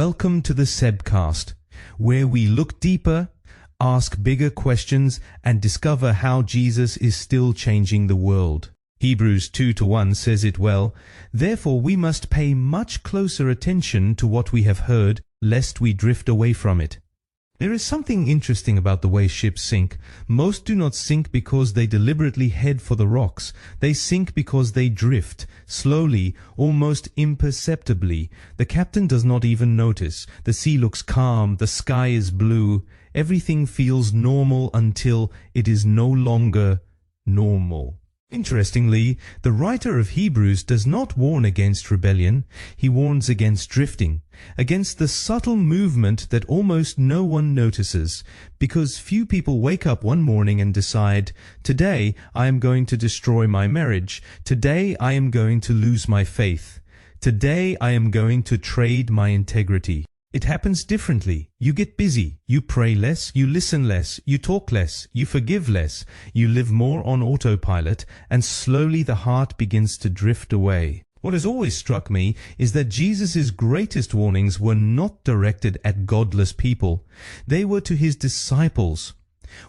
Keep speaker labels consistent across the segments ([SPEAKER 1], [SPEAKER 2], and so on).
[SPEAKER 1] Welcome to the Sebcast, where we look deeper, ask bigger questions, and discover how Jesus is still changing the world. Hebrews 2:1 says it well, "Therefore we must pay much closer attention to what we have heard, lest we drift away from it." There is something interesting about the way ships sink. Most do not sink because they deliberately head for the rocks. They sink because they drift, slowly, almost imperceptibly. The captain does not even notice. The sea looks calm, the sky is blue. Everything feels normal until it is no longer normal. Interestingly, the writer of Hebrews does not warn against rebellion. He warns against drifting, against the subtle movement that almost no one notices, because few people wake up one morning and decide, "Today I am going to destroy my marriage. Today I am going to lose my faith. Today I am going to trade my integrity." It happens differently. You get busy. You pray less. You listen less. You talk less. You forgive less. You live more on autopilot, and slowly the heart begins to drift away. What has always struck me is that Jesus' greatest warnings were not directed at godless people. They were to his disciples.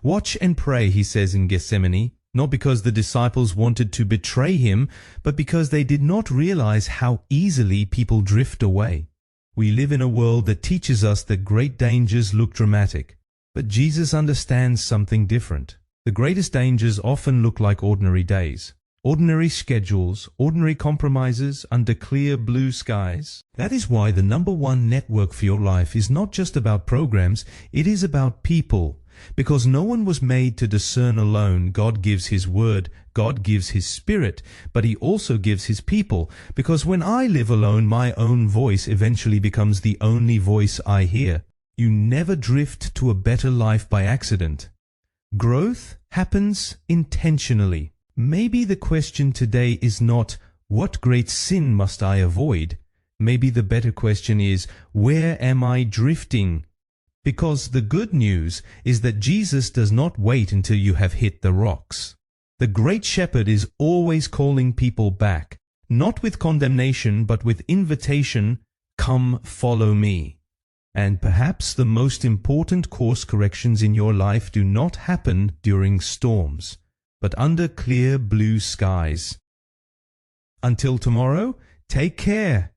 [SPEAKER 1] "Watch and pray," he says in Gethsemane, not because the disciples wanted to betray him, but because they did not realize how easily people drift away. We live in a world that teaches us that great dangers look dramatic, but Jesus understands something different. The greatest dangers often look like ordinary days, ordinary schedules, ordinary compromises under clear blue skies. That is why the number one network for your life is not just about programs, it is about people. Because no one was made to discern alone. God gives his word, God gives his spirit, but he also gives his people. Because when I live alone, my own voice eventually becomes the only voice I hear. You never drift to a better life by accident. Growth happens intentionally. Maybe the question today is not, what great sin must I avoid? Maybe the better question is, where am I drifting? Because the good news is that Jesus does not wait until you have hit the rocks. The Great Shepherd is always calling people back, not with condemnation, but with invitation, "Come, follow me." And perhaps the most important course corrections in your life do not happen during storms, but under clear blue skies. Until tomorrow, take care.